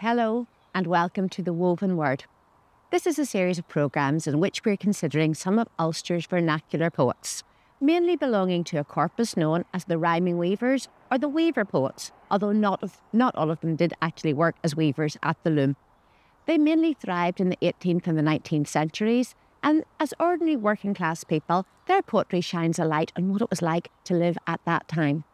Hello and welcome to The Woven Word. This is a series of programmes in which we're considering some of Ulster's vernacular poets, mainly belonging to a corpus known as the rhyming weavers or the weaver poets, although not all of them did actually work as weavers at the loom. They mainly thrived in the 18th and the 19th centuries, and as ordinary working class people, their poetry shines a light on what it was like to live at that time.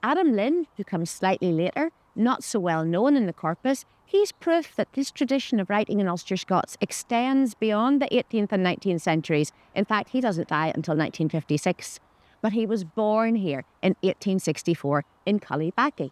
Adam Lynn, who comes slightly later, not so well known in the corpus, he's proof that this tradition of writing in Ulster-Scots extends beyond the 18th and 19th centuries. In fact, he doesn't die until 1956. But he was born here in 1864 in Ballymena.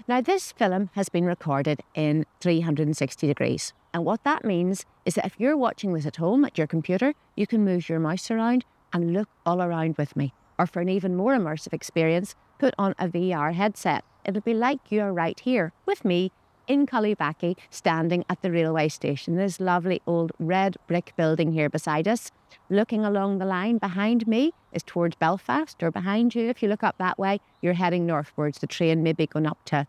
Now, this film has been recorded in 360 degrees. And what that means is that if you're watching this at home at your computer, you can move your mouse around and look all around with me. Or for an even more immersive experience, put on a VR headset. It'll be like you're right here with me in Ballymena, standing at the railway station. This lovely old red brick building here beside us. Looking along the line behind me is towards Belfast, or behind you, if you look up that way, you're heading northwards. The train may be going up to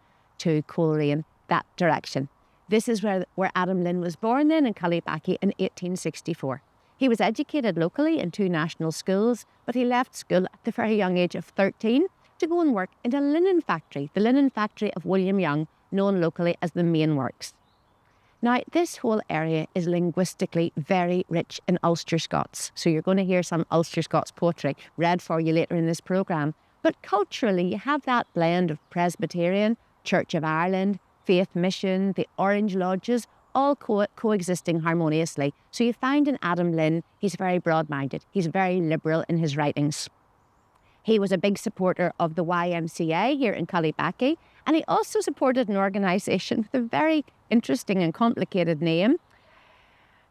Coleraine, that direction. This is where Adam Lynn was born then in Ballymena in 1864. He was educated locally in 2 national schools, but he left school at the very young age of 13 to go and work in a linen factory, the linen factory of William Young, known locally as the Main Works. Now, this whole area is linguistically very rich in Ulster-Scots, so you're going to hear some Ulster-Scots poetry read for you later in this programme. But culturally, you have that blend of Presbyterian, Church of Ireland, Faith Mission, the Orange Lodges, all coexisting harmoniously. So you find in Adam Lynn, he's very broad-minded. He's very liberal in his writings. He was a big supporter of the YMCA here in Ballymena, and he also supported an organisation with a very interesting and complicated name,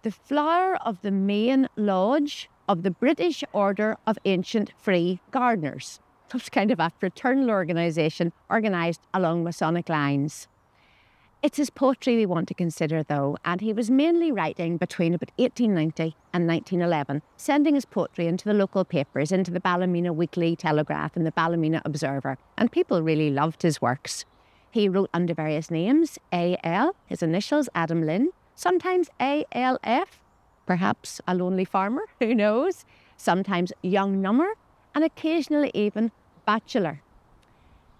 the Flower of the Main Lodge of the British Order of Ancient Free Gardeners. So it's kind of a fraternal organisation organised along Masonic lines. It's his poetry we want to consider, though, and he was mainly writing between about 1890 and 1911, sending his poetry into the local papers, into the Ballymena Weekly Telegraph and the Ballymena Observer, and people really loved his works. He wrote under various names: A.L., his initials, Adam Lynn, sometimes A.L.F., perhaps a lonely farmer, who knows, sometimes young number, and occasionally even bachelor.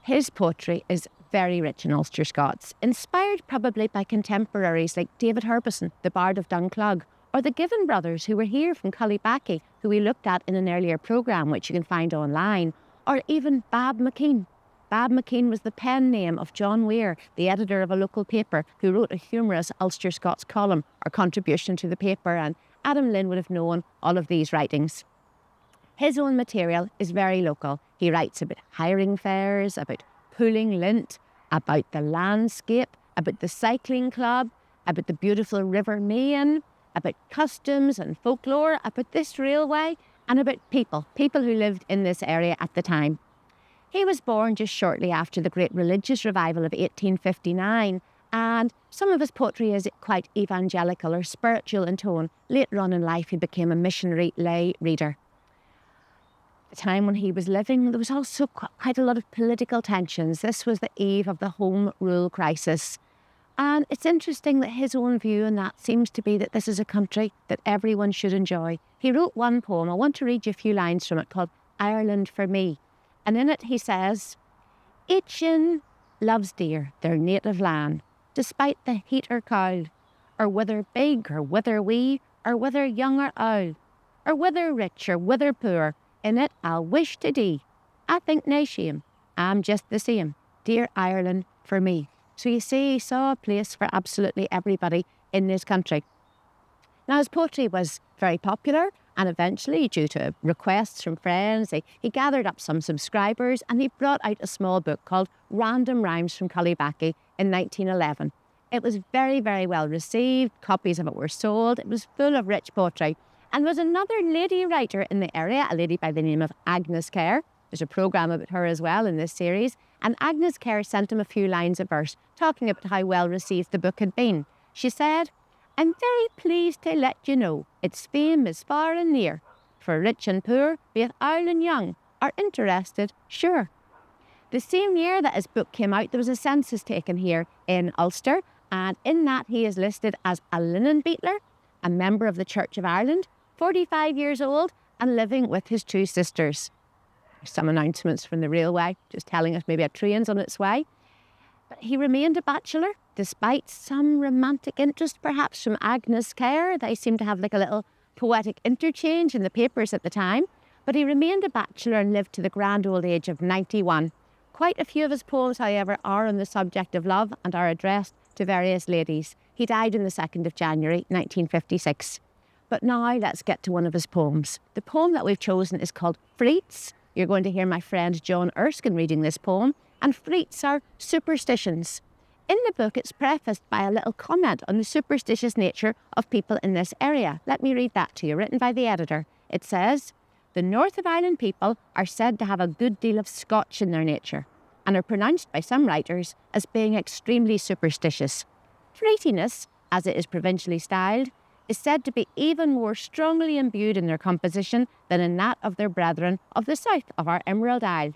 His poetry is very rich in Ulster-Scots, inspired probably by contemporaries like David Herbison, the Bard of Dunclog, or the Given brothers who were here from Ballymena, who we looked at in an earlier programme, which you can find online, or even Bab McKean. Bab McKean was the pen name of John Weir, the editor of a local paper, who wrote a humorous Ulster-Scots column or contribution to the paper, and Adam Lynn would have known all of these writings. His own material is very local. He writes about hiring fairs, about pulling lint, about the landscape, about the cycling club, about the beautiful River Main, about customs and folklore, about this railway, and about people who lived in this area at the time. He was born just shortly after the great religious revival of 1859, and some of his poetry is quite evangelical or spiritual in tone. Later on in life, he became a missionary lay reader. The time when he was living, there was also quite a lot of political tensions. This was the eve of the Home Rule crisis. And it's interesting that his own view on that seems to be that this is a country that everyone should enjoy. He wrote one poem, I want to read you a few lines from it, called Ireland for Me. And in it he says, "Eachin loves dear their native land, despite the heat or cold, or whether big or whether wee, or whether young or old, or whether rich or whether poor, in it I'll wish to dee. I think nae shame, I'm just the same, dear Ireland for me." So you see, he saw a place for absolutely everybody in this country. Now, his poetry was very popular, and eventually, due to requests from friends, he gathered up some subscribers, and he brought out a small book called Random Rhymes from Ballymena in 1911. It was very, very well received. Copies of it were sold. It was full of rich poetry. And there was another lady writer in the area, a lady by the name of Agnes Kerr. There's a programme about her as well in this series. And Agnes Kerr sent him a few lines of verse, talking about how well received the book had been. She said, "I'm very pleased to let you know its fame is far and near, for rich and poor, both old and young, are interested, sure." The same year that his book came out, there was a census taken here in Ulster, And in that, he is listed as a linen beatler, a member of the Church of Ireland, 45 years old, and living with his two sisters. Some announcements from the railway, just telling us maybe a train's on its way. But he remained a bachelor, despite some romantic interest, perhaps from Agnes Kerr. They seem to have like a little poetic interchange in the papers at the time. But he remained a bachelor and lived to the grand old age of 91. Quite a few of his poems, however, are on the subject of love and are addressed to various ladies. He died on the 2nd of January, 1956. But now let's get to one of his poems. The poem that we've chosen is called FREATS. You're going to hear my friend John Erskine reading this poem. And FREATS are superstitions. In the book, it's prefaced by a little comment on the superstitious nature of people in this area. Let me read that to you, written by the editor. It says, "The North of Ireland people are said to have a good deal of Scotch in their nature, and are pronounced by some writers as being extremely superstitious. Freatiness, as it is provincially styled, is said to be even more strongly imbued in their composition than in that of their brethren of the south of our Emerald Isle.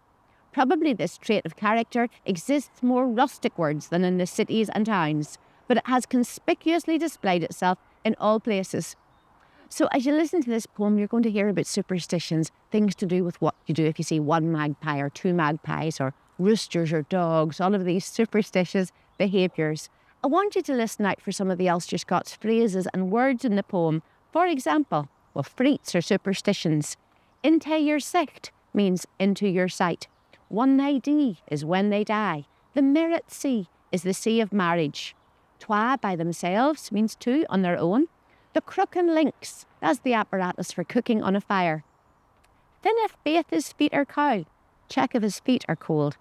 Probably this trait of character exists more rusticwards than in the cities and towns, but it has conspicuously displayed itself in all places." So as you listen to this poem, you're going to hear about superstitions, things to do with what you do if you see one magpie or two magpies or roosters or dogs, all of these superstitious behaviours. I want you to listen out for some of the Ulster-Scots phrases and words in the poem. For example, FREATS are superstitions. Into your sicht means into your sight. One they die is when they die. The Merit Sea is the sea of marriage. Twa by themselves means two on their own. The crook and links, that's the apparatus for cooking on a fire. Then if baith his feet are cold, check if his feet are cold.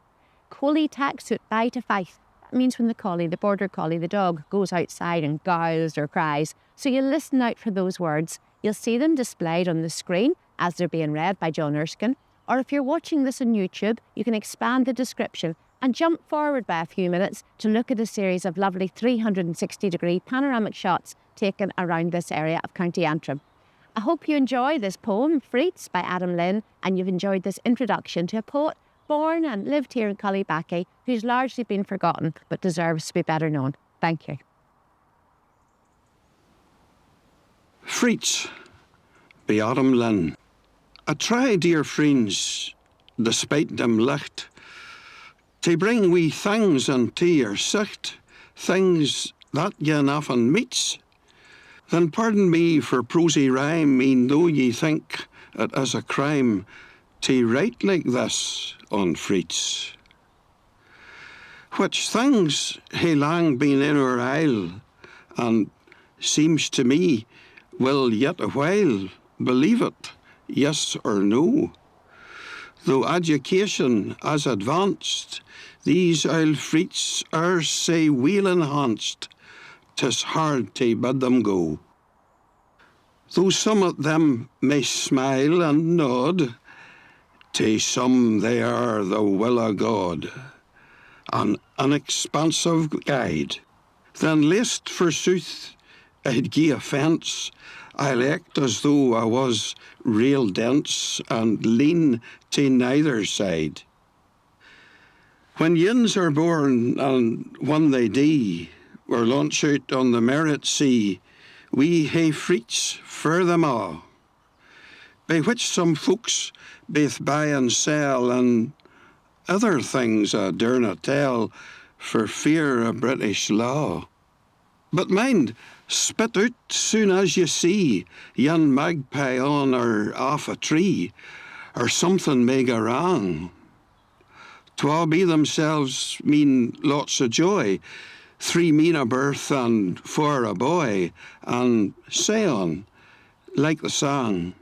Collie taxut by to fight. That means when the collie, the border collie, the dog, goes outside and growls or cries. So you listen out for those words. You'll see them displayed on the screen as they're being read by John Erskine. Or if you're watching this on YouTube, you can expand the description and jump forward by a few minutes to look at a series of lovely 360-degree panoramic shots taken around this area of County Antrim. I hope you enjoy this poem, FREATS, by Adam Lynn, and you've enjoyed this introduction to a poet born and lived here in Cullybackey, who's largely been forgotten but deserves to be better known. Thank you. FREATS by Adam Lynn. I try, dear friends, despite them licht, to bring wee things unto your sicht, things that ye often meets. Then pardon me for prosy rhyme, e'en though ye think it is a crime to write like this on FREATS. Which things hae lang been in our isle, and seems to me will yet a while, believe it, yes or no. Though education has advanced, these Isle FREATS are sae weel enhanced, 'tis hard to bid them go. Though some of them may smile and nod, to some they are the will o' God, an unexpansive guide. Then lest forsooth I'd gie offence, I'll act as though I was real dense and lean to neither side. When yins are born and when they die, or launch out on the Merit Sea, we hae FREATS for them a', by which some folks both buy and sell, and other things I dare not tell, for fear of British law. But mind, spit out soon as you see yon magpie on or off a tree, or something may go wrong. 'Twill be themselves mean lots of joy, 3 mean a birth and 4 a boy, and say on, like the song.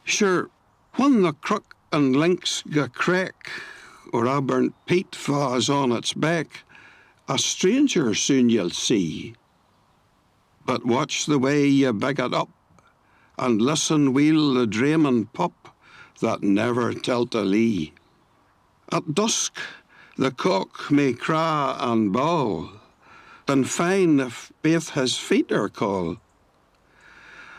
Sure, when the crook and links go crack, or a burnt peat falls on its back, a stranger soon you'll see. But watch the way you big it up, and listen weel the dreamin' pup that never telt a lee. At dusk the cock may craw and bawl, then fine if baith his feet are cold.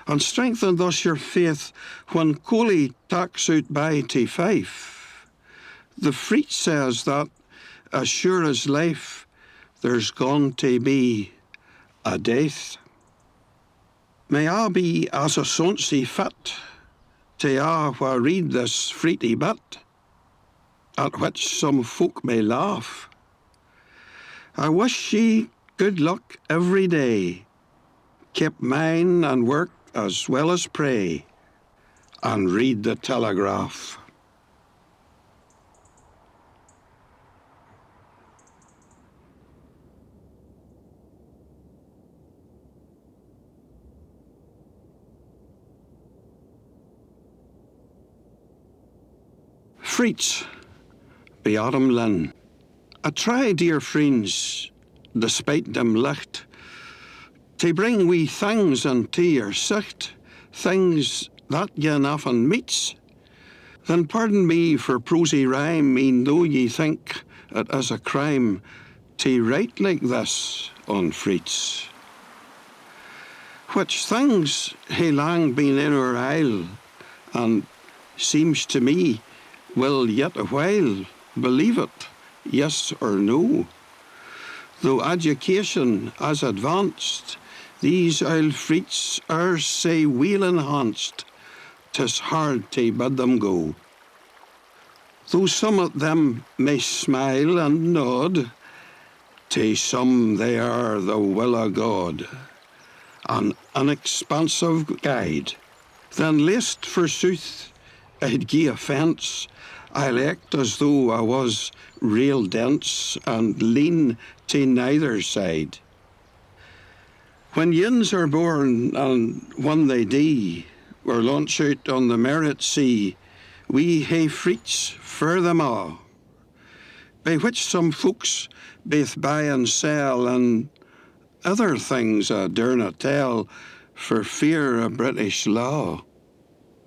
And strengthen thus your faith when Coley tacks out by to Fife. The FREATS says that, as sure as life, there's going to be a death. May I be as a sonsie fit to wha read this freaty bit, at which some folk may laugh. I wish ye good luck every day, keep mine and work as well as pray, and read the Telegraph. FREATS by Lynn. I try, dear friends, despite them licht, to bring wee things unto your sicht, things that ye often meets. Then pardon me for prosy rhyme, e'en though ye think it is a crime to write like this on FREATS. Which things hae lang been in our isle, and seems to me will yet a while, believe it, yes or no. Though education has advanced, these Isle FREATS are sae weel enhanced, 'tis hard to bid them go. Though some of them may smile and nod, to some they are the will o' God, an inexpansive guide. Then lest, forsooth, I'd gie offence, I'll act as though I was real dense and lean to neither side. When yins are born and when they die, or launch out on the Merit Sea, we hae FREATS for them a', by which some folks baith buy and sell, and other things I darena tell, for fear of British law.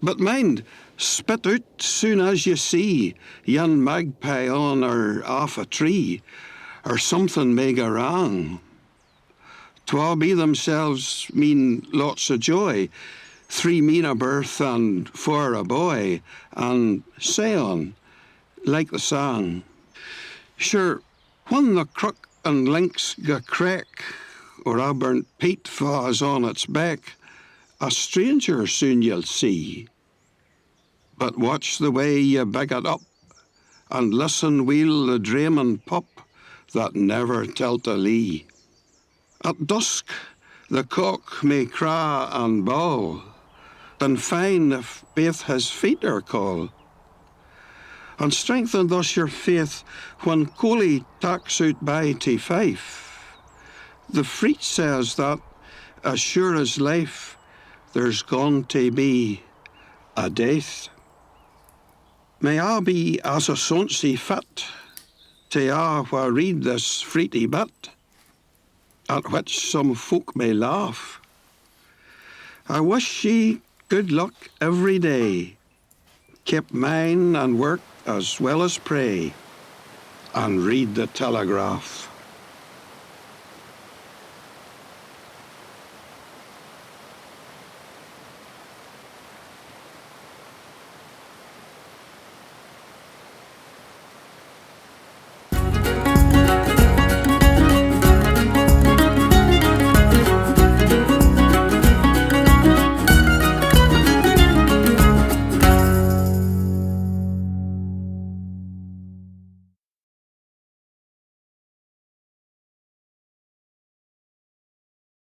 But mind, spit out soon as you see yon magpie on or off a tree, or something may go wrong. 'Twill be themselves mean lots of joy, 3 mean a birth and 4 a boy, and say on, like the song. Sure, when the crook and links go crack, or a burnt peat falls on its back, a stranger soon you'll see. But watch the way you big it up, and listen weel the dreamin' pup that never tell't a lee. At dusk the cock may craw and bawl, then fine if baith his feet are cold. And strengthen thus your faith when Coley tacks out by to Fife. The FREATS says that, as sure as life, there's going to be a death. May I be as a sonsie fit to wha read this freaty bit, at which some folk may laugh. I wish ye good luck every day, keep mine and work as well as pray, and read the Telegraph.